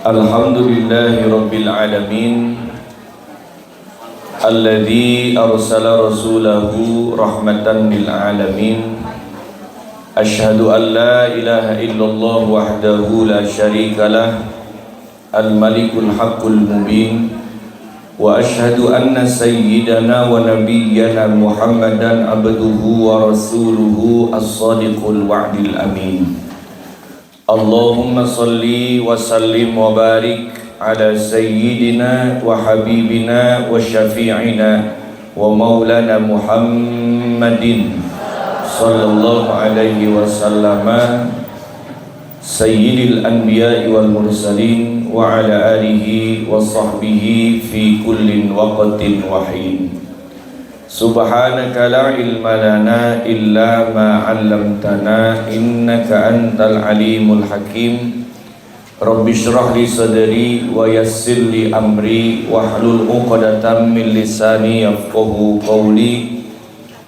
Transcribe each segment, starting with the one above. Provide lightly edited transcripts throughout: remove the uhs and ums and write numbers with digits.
Alhamdulillahi Rabbil Alamin Alladhi arsala rasulahu rahmatan lil alamin. Ashhadu an la ilaha illallah wahdahu la sharika lah, al-malikul haqqul mubin. Wa ashhadu anna sayyidana wa nabiyyana Muhammadan abduhu wa rasuluhu as-sadiqul wa'dil amin. Allahumma salli wa sallim wa barik ala sayyidina wa habibina wa syafi'ina wa maulana Muhammadin sallallahu alaihi wasallam, sayyidil anbiya'i wal mursalin wa ala alihi wa sahbihi fi kullin waqtin wahin. Subhanaka la ilma lana illa ma 'allamtana innaka antal alimul hakim. Rabbi shrah li sadri wa yassir li amri wahlul 'uqdatam min lisani yafqahu qawli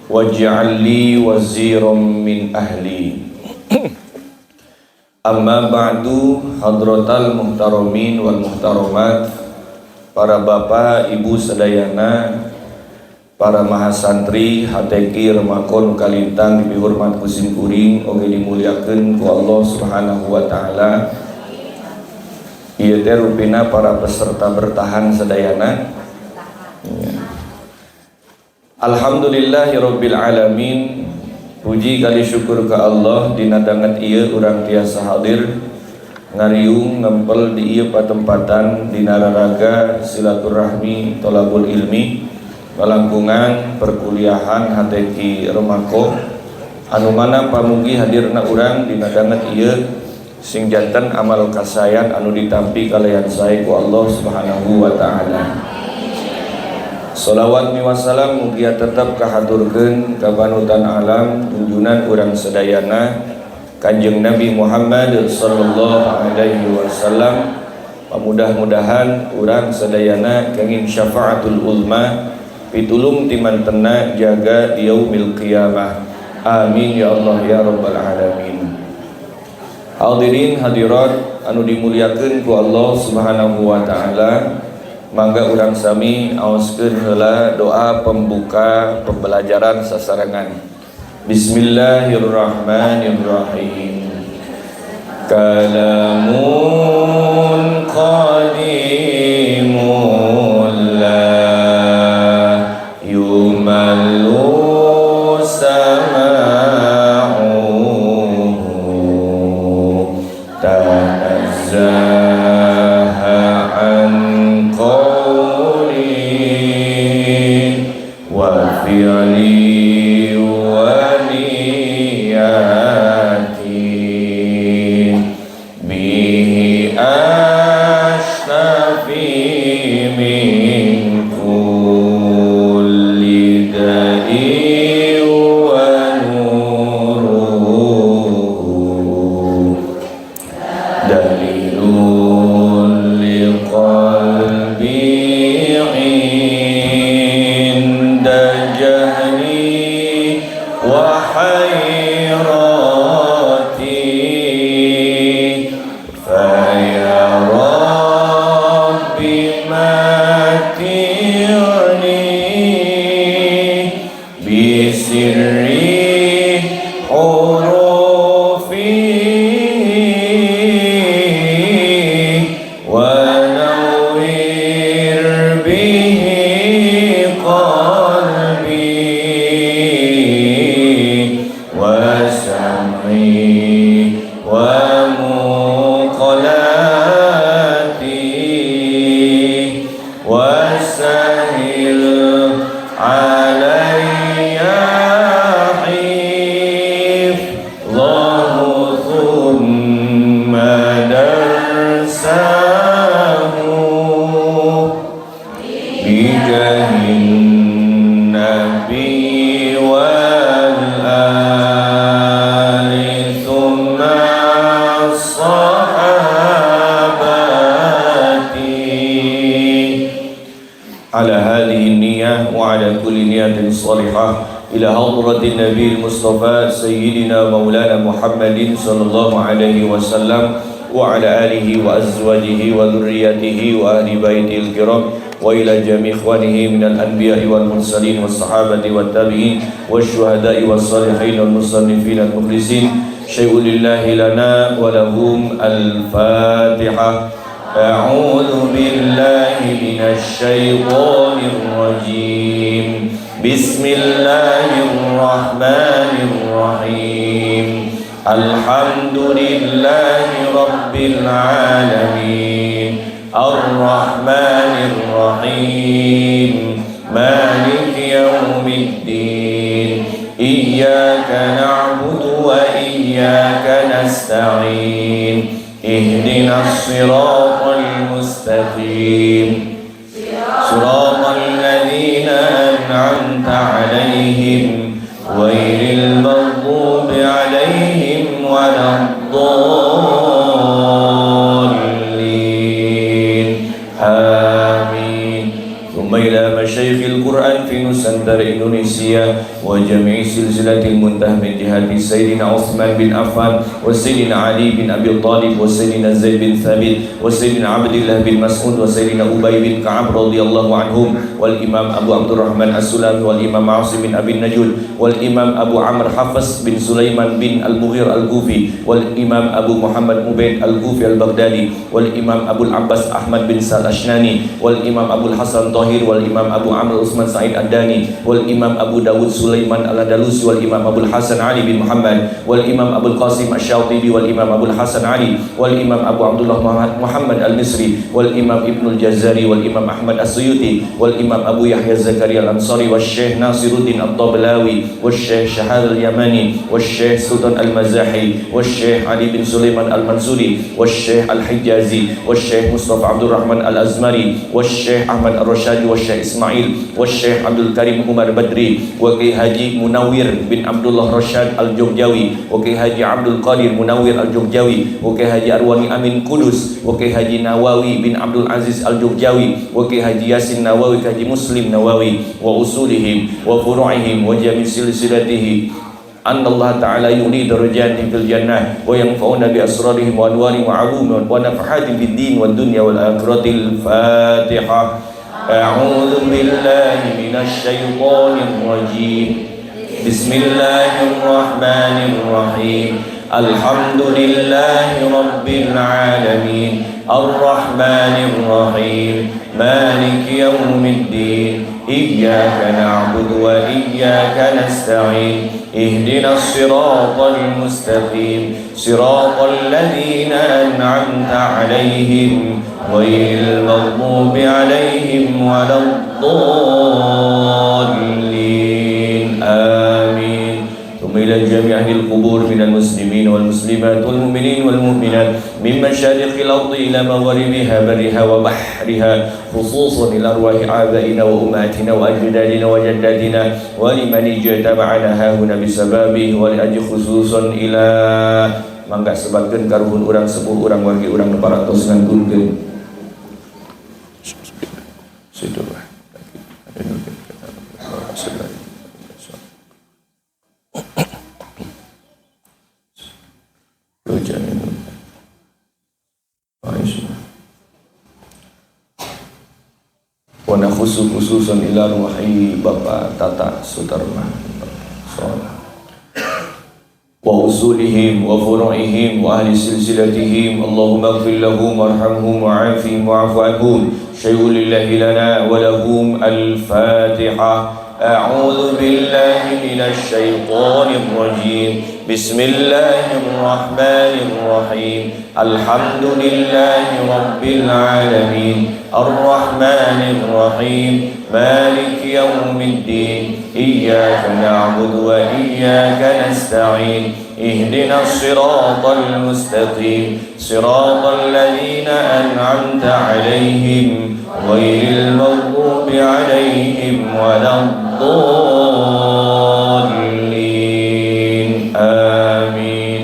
waj'al li waziran min ahli. Amma ba'du, hadratal muhtaramin wal muhtaramat, para bapak ibu sadayana, para mahasantri HTQ Remakon Kalintang dihormat kusim kuring oge dimuliakeun ku Allah Subhanahu wa taala. Ieu teh rupina para peserta bertahan sadayana. Alhamdulillahirabbil alamin. Puji kali syukur ka Allah dina danget ieu urang tiasa hadir ngariung ngempel di ieu patempatan dina raraga silaturahmi tolabul ilmi balangkungan perkuliahan HTQ Remako anu mana pamugi hadirna urang dina danget ieu sing janten amal kasayan anu ditampi kalayan sae ku Allah Subhanahu wa taala. Shalawat wassalam mugi tetep kahaturkeun ka panutan alam junjunan urang sadayana Kanjeng Nabi Muhammad sallallahu alaihi wasallam. Mudah-mudahan urang sadayana kenging syafaatul uzma pitulung timantena jaga di yaumil qiyamah. Amin ya Allah ya rabbal alamin. Hadirin hadirat anu dimuliakeun ku Allah Subhanahu wa taala, mangga urang sami aoskeun heula doa pembuka pembelajaran sasarangan. Bismillahirrahmanirrahim. Kalamun qadimun la yumallu sama'uhu tanazzaha an qawli wa fi'li wa niyati bihi ashtafi min kulli da'i wa nuruhu dalilun liqalbi inda jahli wa hayrati faya rabbi mati'ni bisirri hurufi wa nawwir bihi qalbi wa sam'i wa muqalati wa sahil alayya hifdhahu thumma darsahu bijahin nabi wal ali thumma sahabati ala hadhihi niyyah wa ala kulli niyatin salihah ila hadratin Nabi Mustafa Sayyidina Maulana Muhammadin sallallahu alaihi wasallam وعلى آله وأزواجه وذريته وأهل بيته الكرام وإلى جميع إخوانه من الأنبياء والمرسلين والصحابة والتابعين والشهداء والصالحين والمصنفين المخلصين شيء لله لنا ولهم الفاتحة. أعوذ بالله من الشيطان الرجيم. بسم الله الرحمن الرحيم. الحمد لله رب العالمين الرحمن الرحيم مالك يوم الدين إياك نعبد وإياك نستعين اهدنا الصراط المستقيم صراط الذين أنعمت عليهم غير المغضوب عليهم ولا الضالين آمين. ثم إلى مشايخ القرآن في نusantara Indonesia وجميع سلسلة المنتهى من جهة سيدنا عثمان بن عفان وسيدنا علي بن أبي طالب وسيدنا زيد بن ثابت وسيدنا عبد الله بن مسعود وسيدنا أبي بن كعب رضي الله عنهم والإمام أبو عبد الرحمن السلمي والإمام عاصم بن أبي النجود والإمام أبو عمرو حفص بن سليمان بن المغير الكوفي والإمام أبو محمد مبين الكوفي البغدادي والإمام أبو العباس أحمد بن سال الأشناني والإمام أبو الحسن طاهر والإمام أبو عمرو عثمان سعيد الداني والإمام أبو داود سليمان الأندلسي والإمام أبو الحسن علي بن محمد والإمام أبو القاسم الشاطبي والإمام أبو الحسن علي والإمام أبو عبد الله محمد المصري والإمام ابن الجزري والإمام أحمد السيوطي والإمام أبو يحيى زكريا الأنصاري والشيخ ناصر الدين الطبلاوي والشيخ شهاب اليماني والشيخ سلطان المزاحي والشيخ علي بن سليمان المنصوري والشيخ الحجازي والشيخ مصطفى عبد الرحمن الأزمري والشيخ أحمد الرشادي والشيخ إسماعيل والشيخ عبد الكريم عمر بدري وكي حاجي منawir bin Abdullah Rashad Al-Jogjawi وكي حاجي عبد القادر منawir Al-Jogjawi وكي حاجي أرواني أمين Kudus وكي حاجي نواوي bin Abdul Aziz Al-Jogjawi وكي حاجي ياسين نواوي حاجي مسلم نواوي وأصولهم وفروعهم وجميع سلسلته أن الله تعالى يغني درجاتهم في الجنة وينفعون بأسرارهم وأنوارهم وعلومهم ونفحاتهم في الدين والدنيا والآخرة. الفاتحة. أعوذ بالله من الشيطان الرجيم. بسم الله الرحمن الرحيم. الحمد لله رب العالمين الرحمن الرحيم مالك يوم الدين إياك نعبد وإياك نستعين اهدنا الصراط المستقيم صراط الذين أنعمت عليهم غير المغضوب عليهم ولا الضالين آمين. ثم إلى جميع أهل القبور من المسلمين والمسلمات والمؤمنين والمؤمنات من مشارق الأرض إلى مغاربها برها وبحرها خصوصا إلى أرواح آبائنا وأمهاتنا وأجدادنا وجداتنا ولمن اجتمعنا هاهنا بسببه ولأجل خصوصا إلى mangga sebatkeun karuhun urang sepuh urang wargi urang nu parantos nganggunkeun situ lah. Wana khususan ila ruhi Bapak Tata Sutarman wa usulihim wa furu'ihim wa ahli silsilatihim. Allahumma ighfir lahum warhamhum wa'afihim wa'fu anhum. Syai'un lillahi lana wa lahum. Al-Fatihah. أعوذ بالله من الشيطان الرجيم. بسم الله الرحمن الرحيم. الحمد لله رب العالمين الرحمن الرحيم مالك يوم الدين إياك نعبد وإياك نستعين اهدنا الصراط المستقيم صراط الذين أنعمت عليهم غير المغضوب عليهم ولا الضالين آمين.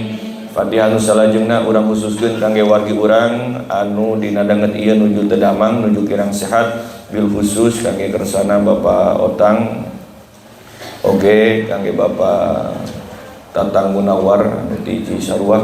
Fatihah nu salajengna urang khususkeun kangge wargi urang anu dina danget ieu nuju teu damang nuju kirang sehat bil khusus kangge kersana Bapak Otang oge kangge Bapak Tatang Munawar anu ti Cisarua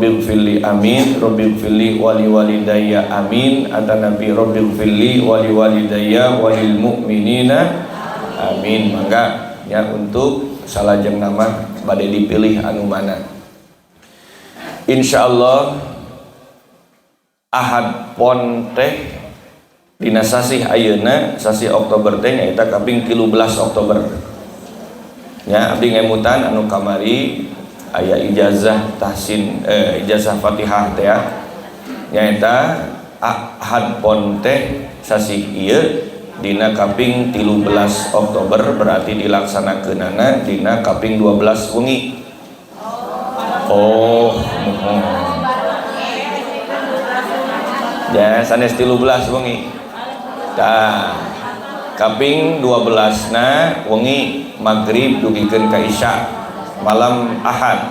Rabbighfirli amin, Rabbighfirli wali walidayya amin, ada Nabi Rabbighfirli wali walidayya walil mu'minina amin. Mangga ya untuk salajeng nama bade dipilih anu mana. Insyaallah Ahad Pon teh dina sasih ayeuna sasih Oktober teh nyaeta kaping 13 Oktober. Ya abdi ngemutan anu kamari aya ijazah tahsin ijazah Fatihah teh nyaeta Ahad Pon teh sasih ieu dina kaping 13 Oktober berarti dilaksanakeunana dina kaping 12 wengi. Ya sanes 13 wengi. Tah kaping 12 na wengi maghrib dugikeun ka isya malam Ahad.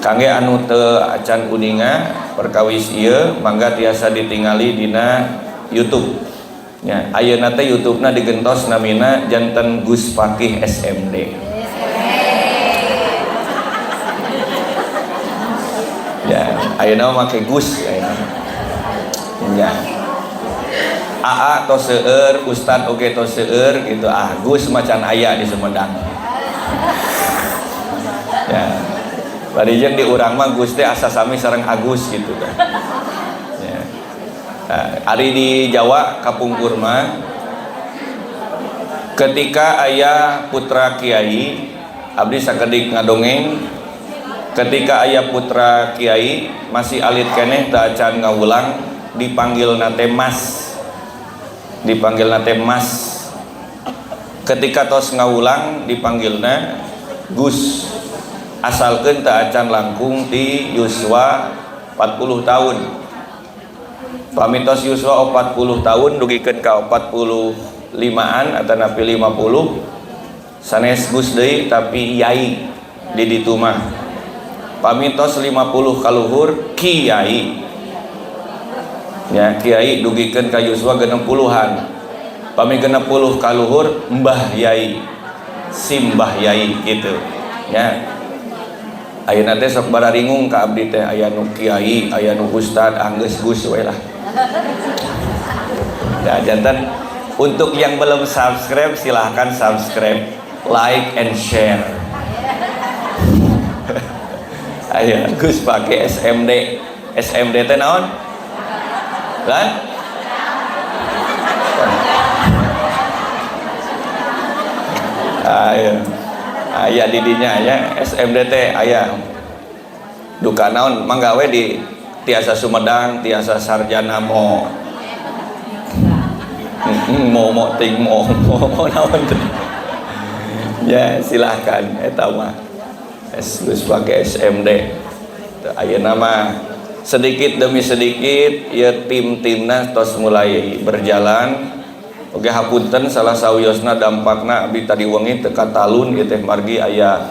Kangge anu teu acan uninga perkawis ieu mangga tiasa ditingali dina YouTube. Ya, ayeuna teh YouTube-na digentos namina janten Gus Fakih SMD. Ya, ayeuna make Gus ayeuna. Ya. AA tos seueur, Ustad oge tos seueur gitu. Gus macan aya di Sumedang. Ya. Bari jeung di urang mah Gus teh asa sami sareng Agus gitu kan. Ya. Ari di Jawa kapungkur mah ketika aya putra kiai abdi sakedik ngadongeng ketika aya putra kiai masih alit keneh teu acan ngawulang dipanggil nate Mas ketika tos ngawulang dipanggilna Gus asalkeun teu acan langkung ti yuswa 40 tahun pamitos yuswa 40 tahun dugikeun ka 45an atau napi 50 sanes Gus deui tapi yai di ditu mah pamitos 50 kaluhur kiai ya kiai dugikeun ka yuswa 60-an pami 60 kaluhur mbah yai simbah yai gitu ya. Ayeuna teh sok bararingung ka abdi teh aya nu kiai aya nu ustad anggeus Gus we lah. Ya jantan untuk yang belum subscribe silahkan subscribe, like and share. Aya Gus pakai SMD teh naon? Lan? Aya didinya aya SMD teh aya duka naon manggawe di tiasa Sumedang tiasa sarjana mo naon ya silahkan eta mah geus pake SMD aya nama sedikit demi sedikit ya tim-timna tos mulai berjalan. Oke hapunten salah sawiosna dampakna abdi tadi wengi teu katalun ieu teh margi aya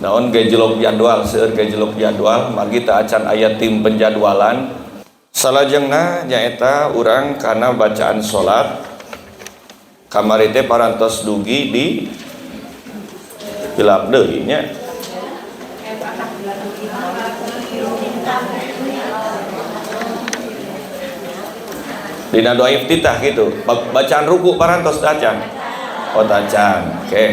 naon gejlok jadwal seueur gejlok jadwal margi teu acan aya tim penjadwalan. Salajengna nyaeta urang kana bacaan salat kamari teh parantos dugi di hilap deui nya. Dina doa iftitah gitu bacaan ruku parantos tacan oh tacan oke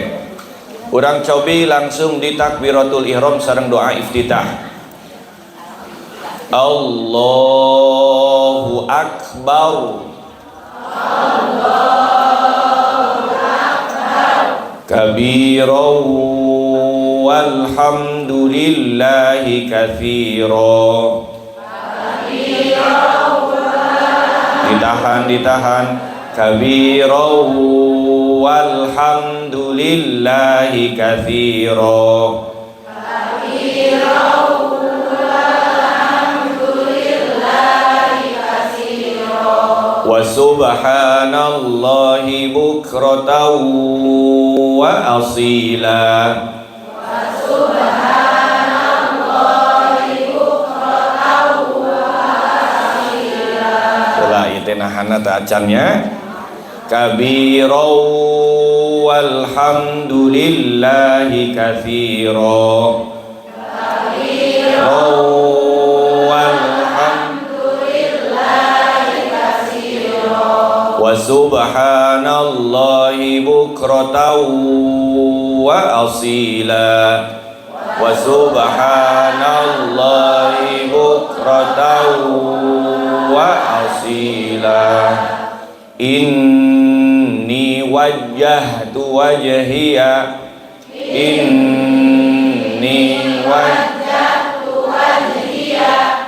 urang cobi langsung di takbiratul ihram sareng doa iftitah. Allahu akbar kabiran walhamdulillahi katsiran ditahan kabiran walhamdulillahi katsiran wa subhanallahi bukratan wa asila nahana ta'acannya kabiran walhamdulillahi katsiran walhamdulillahi katsiran wa subhanallahi bukratan wa asila wa subhanallahi bukratan wa asila inni wajjahtu wajhiya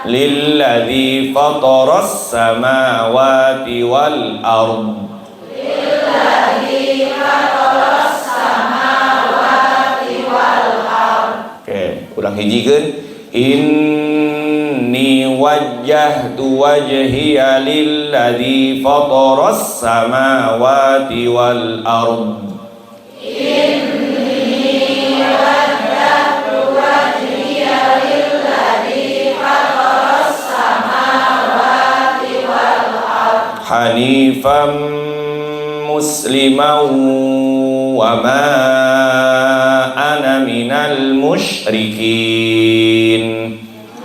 lilladzi fataras samawati wal ard Oke, ulang hijikeun inni wajjahtu wajhiya lilladzi fataras samawati wal ard hanifan musliman wa ma ana minal musyrikin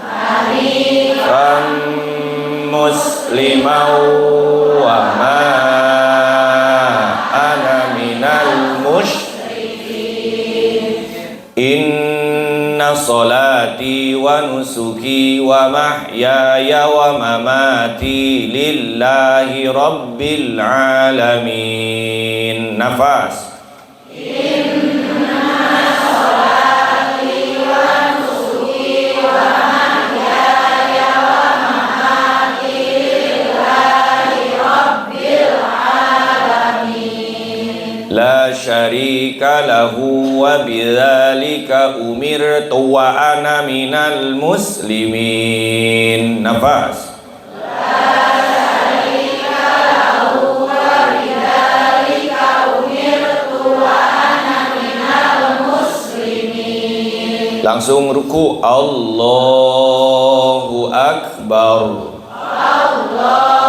hanifan musliman wa ma ana minal musyrikin inna salati wa nusuki wa mahyaya wa mamati lillahi rabbil alamin. Nafas. Inna salati wa nusuki wa mahyaya wa mamati lillahi rabbil alamin. La syarika lahu wa bidzalika umirtu wa ana minal muslimin. Nafas. La syarika lahu wa bidzalika umirtu wa ana minal muslimin. Langsung ruku. Allahu akbar. Allahu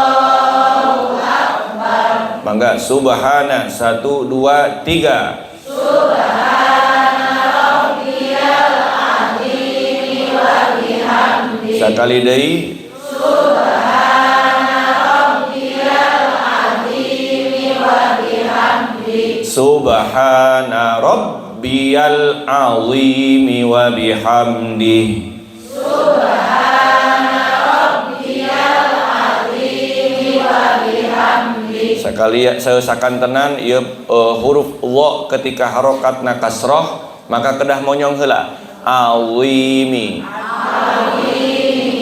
akbar. Mangga subhana 1 2 3. Subhana rabbiyal azim wa bihamdi. Sakali deui. Subhana rabbiyal azim wa bihamdi. Subhana rabbiyal azim wa bihamdi. Sekali sesakan tenan ieu huruf wa ketika harokatna kasroh maka kedah monyong heula awimi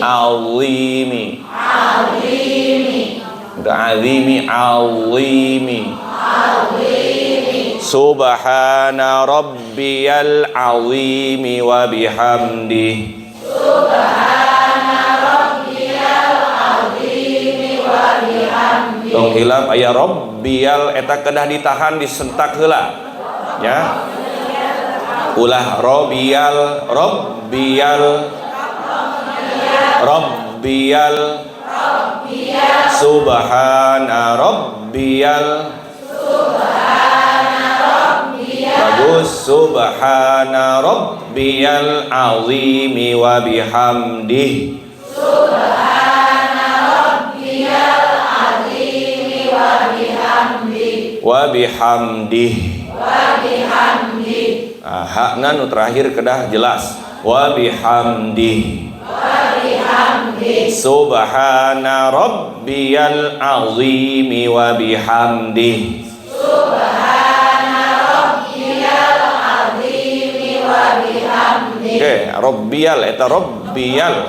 awimi awimi azimi awimi subhana rabbiyal azimi wa bihamdi. Tong hilap aya rabbiyal eta kedah ditahan disentak heula ya. Ulah rabbiyal rabbiyal rabbiyal subhana rabbiyal bagus subhana rabbiyal azimi wa bihamdihi. Wa bihamdih hakna nu terakhir kedah jelas wa bihamdih subhana rabbiyal azimi wa bihamdih oke rabbiyal eta rabbiyal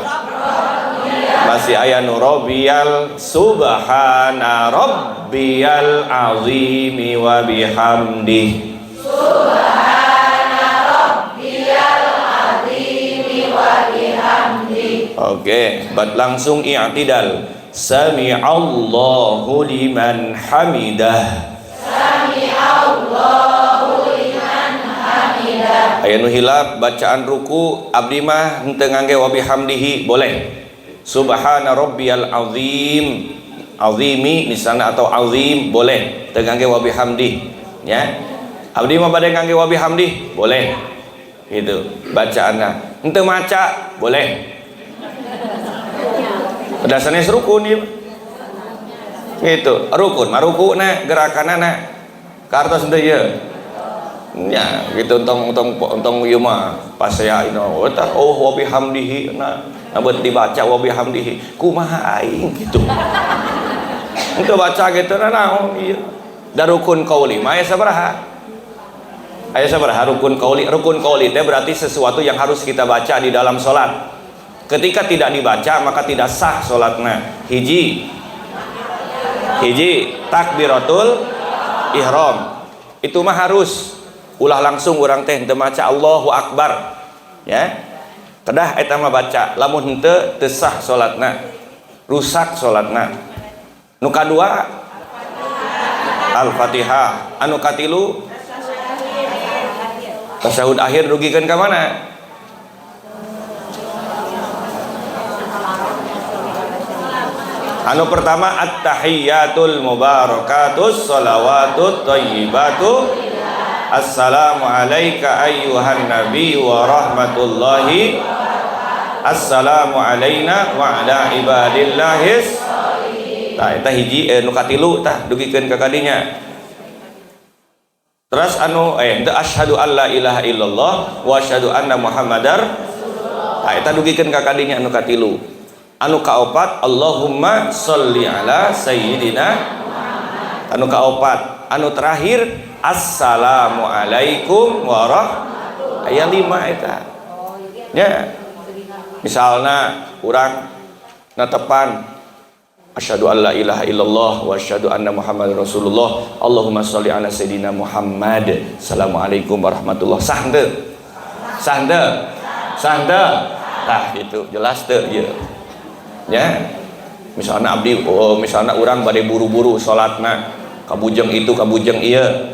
masih aya nu rabbiyal subhana rabbiyal azimi wa bihamdi subhana rabbiyal azimi wa bihamdi. Oke, bat langsung i'tidal. Sami'allahu liman hamidah. Sami'allahu liman hamidah. Aya nu hilap bacaan ruku abdi mah henteu ngangge wa bihamdihi boleh. Subhana rabbiyal azim azimi misalnya atau azim boleh teu ngangge wa bihamdi ya. Abdi mah bade ngangge wa bihamdi boleh gitu bacaanna ente maca boleh. Dasarnya rukun ya. Gitu, rukun maruku na gerakanana kartos ente ya. Ya, gitu tong ieu mah pasea ino wa bihamdihi na abet dibaca wa bihamdihi kumaha aing gitu. Ente baca gitu na naon ieu. Da rukun qauli mah aya sabaraha? Aya sabaraha rukun qauli? Rukun qauli teh berarti sesuatu yang harus kita baca di dalam salat. Ketika tidak dibaca maka tidak sah salatna. Hiji takbiratul ihram. Itu mah harus ulah langsung urang teh teu maca Allahu Akbar. Ya. Kedah eta mah baca. Lamun henteu teu sah salatna. Rusak salatna. Nu kadua Al-Fatihah. Anu katilu tasyahud akhir rugikeun ka mana? Anu pertama at-tahiyyatul mubarakatus shalawatut thayyibatu assalamu alayka ayyuhan nabi wa rahmatullahi assalamu alayna wa ala ibadillahis. Tah eta hiji nu katilu tah dugikeun ka kadinya. Terus anu asyhadu alla ilaha illallah wa asyhadu anna muhammadar. Tah eta dugikeun ka kadinya anu katilu. Anu kaopat Allahumma sholli ala sayyidina. Anu kaopat, anu terakhir assalamu alaikum warahmatullahi. Aya 5 eta. Ya. Misalna urang natepan asyhadu alla ilaha illallah wa asyhadu anna muhammadar rasulullah. Allahumma sholli ala sayyidina Muhammad. Assalamualaikum warahmatullahi. Sah teu? Sah teu? Sah teu? Tah gitu, jelas teu ieu. Ya, misalnya abdi, misalnya orang bade buru-buru sholatna, kabujeng itu kabujeng iya,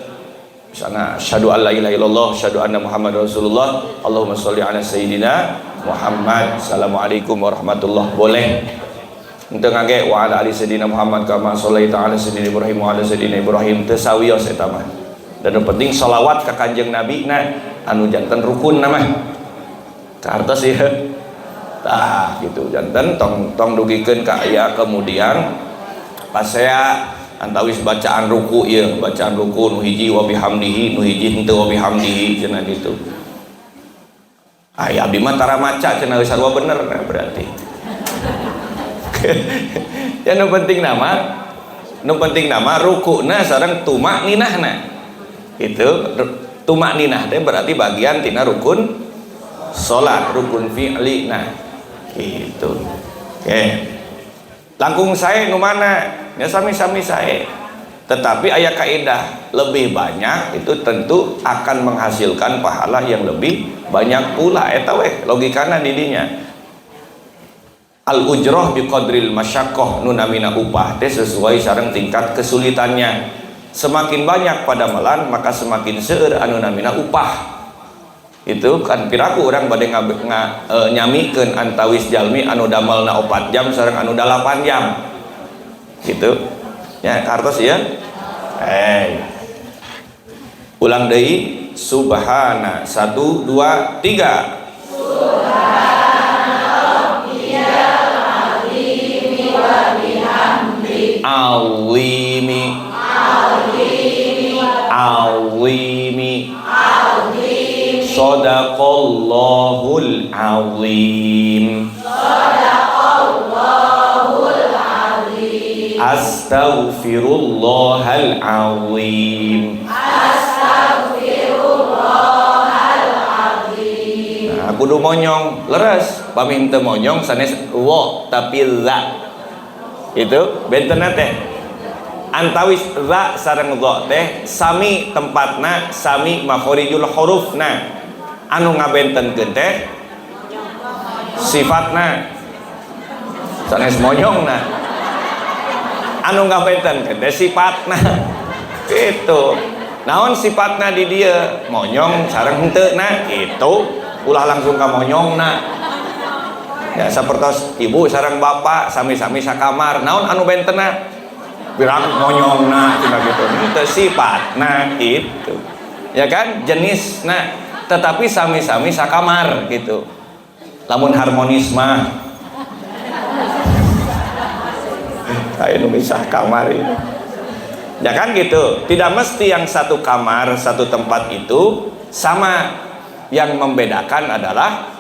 misalnya asyhadu alla ilaha illallah, asyhadu anna muhammad rasulullah, Allahumma sholli ala sayyidina Muhammad, assalamualaikum warahmatullah, boleh. Untuk ngage wa ala ali sayyidina Muhammad kama shollaita ala sayyidina Ibrahim wa ala sayyidina Ibrahim teu sawios eta mah. Dan yang penting sholawat ka kanjeng nabi na anu janten rukun na mah. Kahartos ieu. Tah gitu janten tong dugikeun ka aya kemudian pasea antawis bacaan ruku ieu bacaan ruku nu hiji wa bihamdihi nu hiji henteu wa bihamdihi cenah gitu. Aya abdi mah tara maca cenah geus sarua bener nah berarti. Ya nu penting nama rukuna sareng tumakninahna. Itu tumakninah teh berarti bagian tina rukun salat, rukun fi'li nah. Gitu. Oke. Langkung sae nu mana? Ya sami-sami sae. Tetapi aya kaidah lebih banyak itu tentu akan menghasilkan pahala yang lebih banyak pula eta we logikana di dinya. Al ujrah biqadril masyaqqah nu namina upah teh sesuai sareng tingkat kesulitannya. Semakin banyak padamelan maka semakin seueur anu namina upah. Itu kan piraku orang bade nyamikeun antawis jalmi anu damelna 4 jam sareng anu 8 jam gitu ya kartos ya. Ulang deui subhana 1 2 3 Alimi Sadaqallahul azim. Astaghfirullahal azim. Nah, kudu monyong leres pami henteu monyong sanes wa tapi za itu bentena teh antawis za sareng za teh sami tempatna sami makhorijul hurufna anu ngabentenkeun teh sifatna sanes monyongna anu ngabentenkeun teh sifatna gitu. Naon sifatna di dieu monyong sareng henteu na gitu ulah langsung ka monyongna ya sapertos ibu sareng bapak sami-sami sakamar naon anu bentena pirang monyongna cenah gitu henteu sifatna gitu ya kan jenisna tetapi sami-sami sakamar gitu Lamun harmonis mah kayak misah kamar ini. Ya kan gitu. Tidak mesti yang satu kamar, satu tempat itu sama. Yang membedakan adalah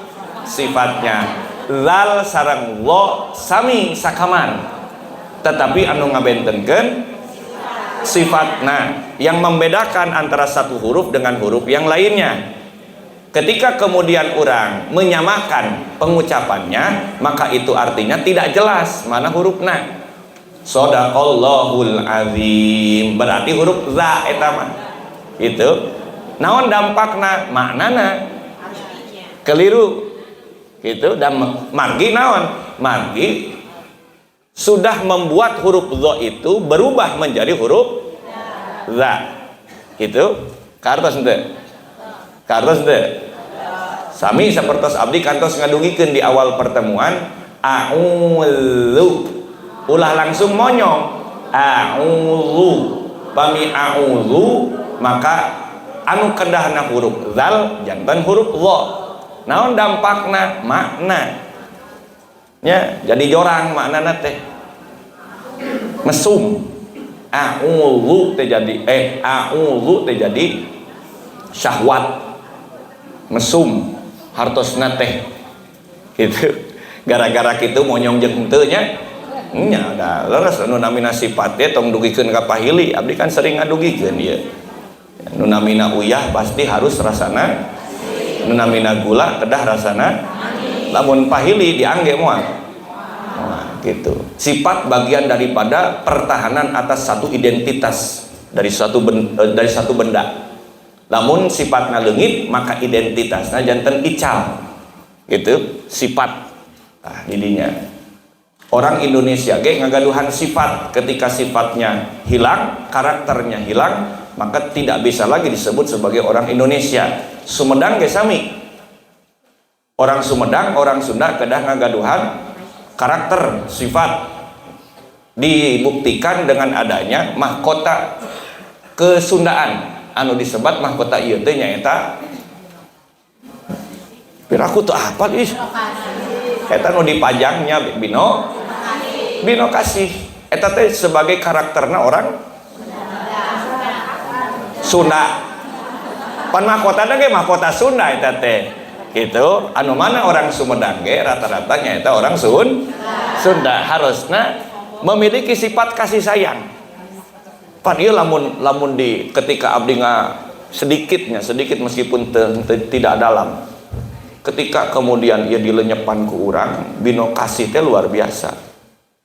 sifatnya. Zal sareng lo sami sakamar. Tetapi anu ngabentenkeun sifatna. Yang membedakan antara satu huruf dengan huruf yang lainnya. Ketika kemudian orang menyamakan pengucapannya, maka itu artinya tidak jelas mana hurufna. Shadaqallahul azim, berarti huruf za eta mah. Itu naon dampakna, maknana keliru. Gitu. Dan margi naon? Margi sudah membuat huruf za itu berubah menjadi huruf za. Gitu. Kartos henteu? Kartos henteu? Sami sapertos abdi kantos ngadugikeun di awal pertemuan a'udzu. Ulah langsung monyong a'udzu. Pami a'udzu maka anu kedahna huruf zal jantan huruf dha. Naon dampakna? Makna. Ya, jadi jorang maknana teh. Mesum. A'udzu teh jadi a'udzu teh jadi syahwat. Mesum hartosna teh. Gitu. Gara-gara kitu monyong jeung henteu nya. Nya da leres anu namina sifat teh tong dugikeun ka pahili. Abdi kan sering ngadugikeun ieu. Nu namina uyah pasti harus rasana. Nu namina gula kedah rasana. Lamun pahili diangge moal. Nah, gitu. Sifat bagian daripada pertahanan atas satu identitas dari satu benda. Lamun sifatna leungit maka identitasna janten ical. Gitu, sifat. Nah, jadinya orang Indonesia ge ngagaduhan sifat. Ketika sifatnya hilang, karakternya hilang, maka tidak bisa lagi disebut sebagai orang Indonesia. Sumedang ge sami. Orang Sumedang, orang Sunda kedah ngagaduhan karakter, sifat. Dibuktikan dengan adanya mahkota kesundaan. Anu disebat mahkota ieu teh nyaeta piraku tuh apa ieu? Eta nu dipajangnya bino kasih. Eta teh sebagai karakterna orang Sunda. Pan mahkota ge mahkota Sunda eta teh. Gitu. Anu mana orang Sumedang ge rata-rata nyaeta orang Sunda. Harusna memiliki sifat kasih sayang. Pan ieu lamun di ketika abdi sedikit meskipun tidak dalam. Ketika kemudian ia dilenyepan ku urang, bino kasih teh luar biasa.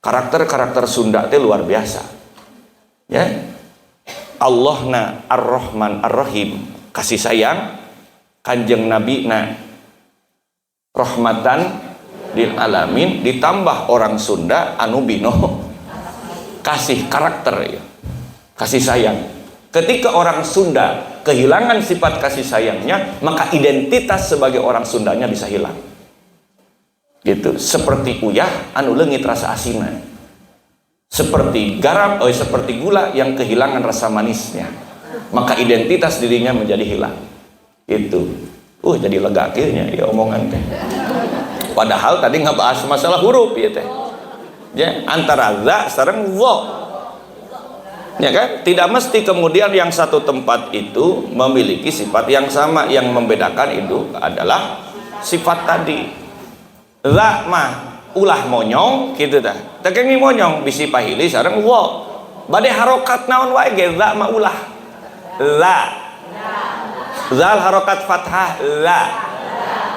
Karakter Sunda teh luar biasa. Ya. Allahna Ar-Rahman Ar-Rahim, kasih sayang. Kanjeng Nabi na rahmatan lil alamin, ditambah orang Sunda anu bino kasih karakter ya. Kasih sayang. Ketika orang Sunda kehilangan sifat kasih sayangnya, maka identitas sebagai orang Sundanya bisa hilang. Gitu. Seperti uyah anu leungit rasa asinna. Seperti garam, seperti gula yang kehilangan rasa manisnya. Maka identitas dirinya menjadi hilang. Itu. Jadi lega akhirnya ya omongan teh. Padahal tadi ngebahas masalah huruf ya teh. Ya, antara za sareng dha. Ya kan? Tidak mesti kemudian yang satu tempat itu memiliki sifat yang sama. Yang membedakan itu adalah sifat tadi. Za mah ulah monyong gitu dah. Tekeng monyong bisi pahili sareng wa. Bade harokat naon wae ge za mah ulah. La. Zal harokat fathah la.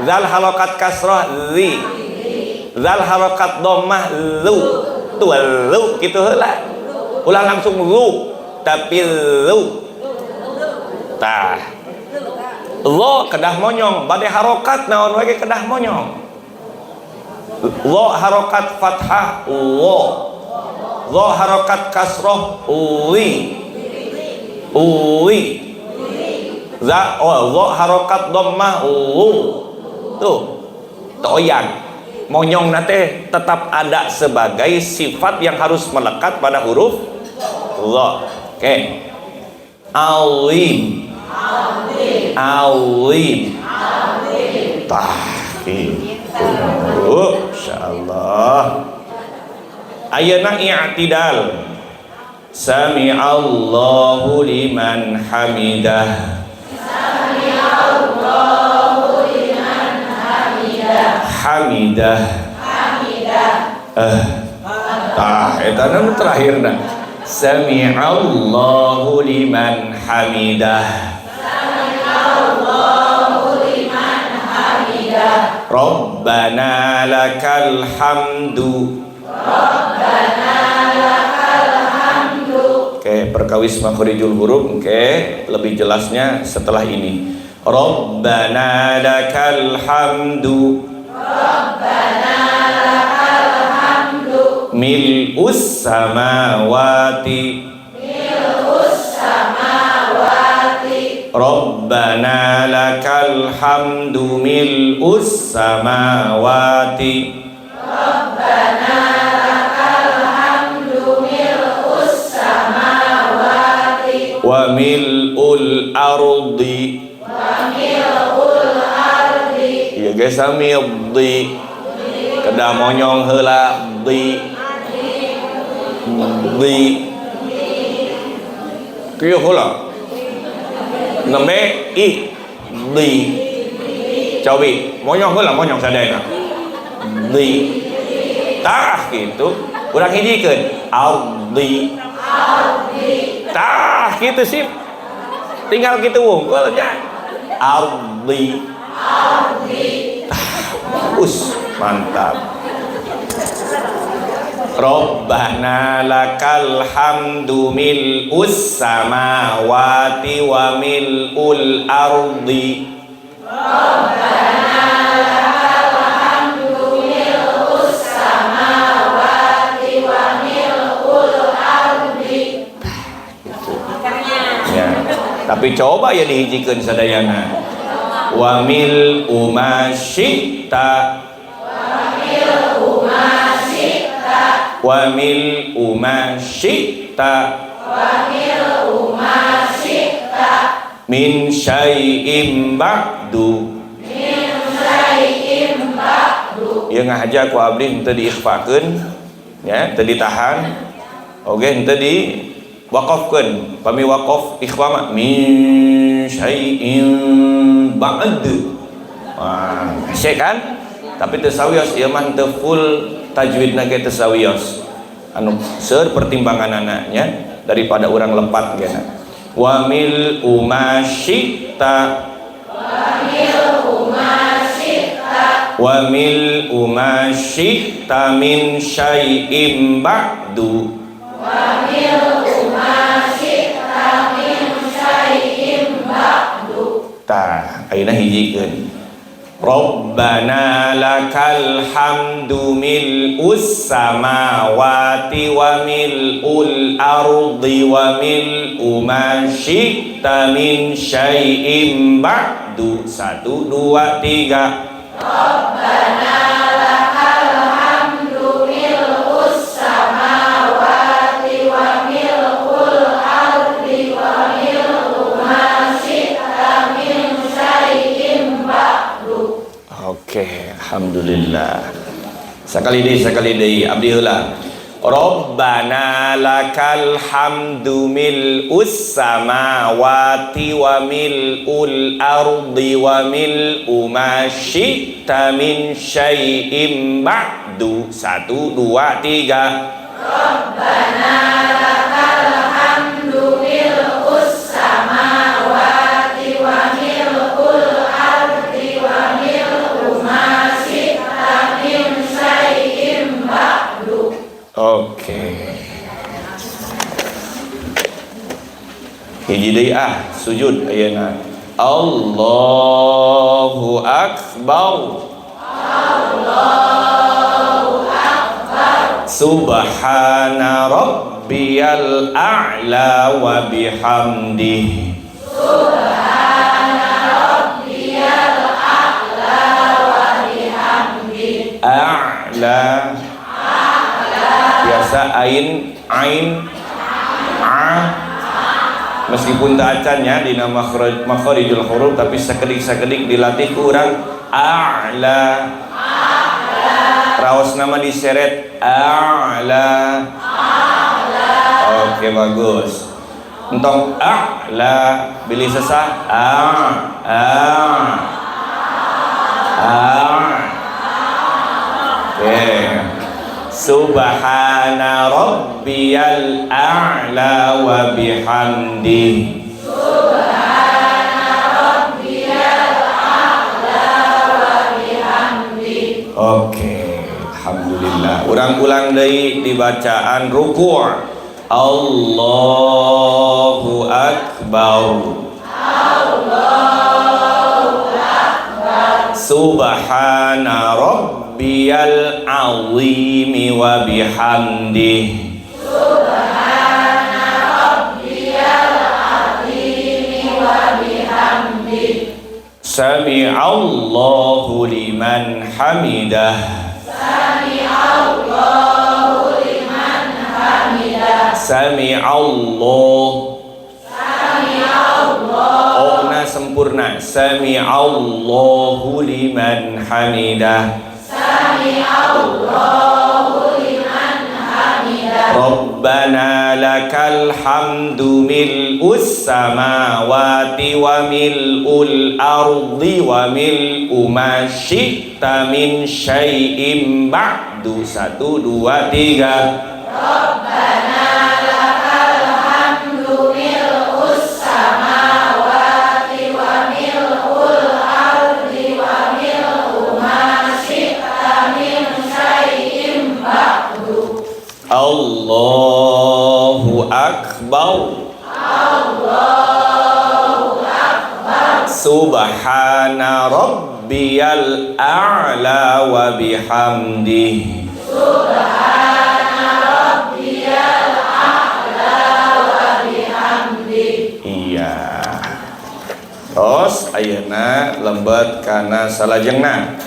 Zal harokat kasrah zi. Zal harokat dhammah lu. Tuh lu gitu heula. Ulah langsung lu, tapi lu. Tah. Lo kedah monyong, bade harokat naon wae kedah monyong. Lo harokat fathah lo. Lo harokat kasroh li. Li. Za lo harokat dhammah lu. Tuh. Toyan. Monyong nate tetap ada sebagai sifat yang harus melekat pada huruf Allah. Oke. Alim. Tah. Insyaallah. Ayeuna i'tidal. Sami'allahu liman hamidah. Sami'allahu liman hamidah. Hamidah. Eta nu terakhirna. Sami'allahu liman hamidah. Sami'allahu liman hamidah. Rabbana lakal hamdu. Rabbana lakal hamdu. Oke, perkawis makhrijul huruf. Oke, lebih jelasnya setelah ini. Rabbana lakal hamdu. Rabbana lakal hamdu. Mil'us samawati. Mil'us samawati. Rabbana lakal hamdu mil'us samawati. Rabbana lakal hamdu mil'us samawati. Wa mil'ul ardi. Wa mil'ul ardi. Iya guys, mil'di. Kedah monyong heula di. Kieu heula. Nembe i di. Cobi, monyong heula monyong sadayana. Di. Tah gitu. Urang hijikeun. Ardi. Tah kitu sih. Tinggal kitu wungkul nya. Ardi. Bagus, mantap. Rabbana lakal hamdu mil'us samawati wa mil'ul ardi. Rabbana lakal hamdu mil'us samawati wa mil'ul ardi. Ya, tapi coba ya dihijikeun sadayana. Wa mil'u ma syi'ta. Wa mil'u ma syi'ta. Wa mil'u ma syi'ta. Min syai'im ba'du. Min syai'im ba'du. Ieu ngahaja ku abdi henteu diikhfakeun ya, teu ditahan. Oge henteu di waqafkeun. Pami waqaf ikhfa mah min syai'im ba'du. Wah, syek kan? Tapi teu sawios ieu mah teu full tajwidna ge teu sawios. Anu seur pertimbangan anaknya daripada urang lepat geuna. Wa mil'u ma syi'ta. Wa mil'u ma syi'ta. Wa mil'u ma syi'ta min syai'im ba'du. Wa mil'u ma syi'ta min syai'im ba'du. Tah, ayeuna hijikeun. Rabbana lakal hamdu mil'us samawati wa mil'ul ardi wa mil'u ma syi'ta min syai'im ba'du. 1, 2, 3. Rabbana lakal hamdu mil'us samawati wa mil'ul ardi wa mil'u ma syi'ta min syai'im ba'du. Oke, alhamdulillah. Sekali deui abdi heula. Rabbana lakal hamdu mil'us samawati wa mil'ul ardi wa mil'u ma syi'ta min syai'im ba'du. 1, 2, 3. Rabbana lakal hamdu mil'us samawati wa mil'ul ardi wa mil'u ma syi'ta min syai'im ba'du. Oke. Hiji deui sujud ayeuna. Allahu akbar. Allahu akbar. Subhana rabbiyal a'la wa bihamdihi. Subhana rabbiyal a'la wa bihamdihi. A'la. Biasa ain a meskipun tak acannya di nama makhrijul huruf tapi sakedik dilatih ku urang a'la Raos nama diseret a'la. Oke, bagus. Entong a'la bilih sesah Oke. Subhana rabbiyal a'la wa bihamdihi. Oke, alhamdulillah. Urang-ulang deui di bacaan ruku'. Allahu akbar. Allahu akbar. Subhana rabbiyal azim wa bihamdihi. Subhana rabbiyal azim wa bihamdihi. Sami'allahu liman hamidah. Sami'allahu liman hamidah. Sami'allahu. Ona sempurna. Sami'allahu liman hamidah. Sami'allahu liman hamidah. Rabbana lakal hamdu mil'us samawati wa mil'ul ardi wa mil'u ma syi'ta min syai'im ba'du. 1, 2, 3. Rabbana lakal hamdu mil'us samawati wa mil'ul ardi wa mil'u ma syi'ta min syai'im ba'du. Allahu akbar. Allahu akbar. Subhana rabbiyal a'la wa bihamdihi. Subhana rabbiyal a'la wa bihamdihi. Iya. Terus ayeuna lembet kana salajengna.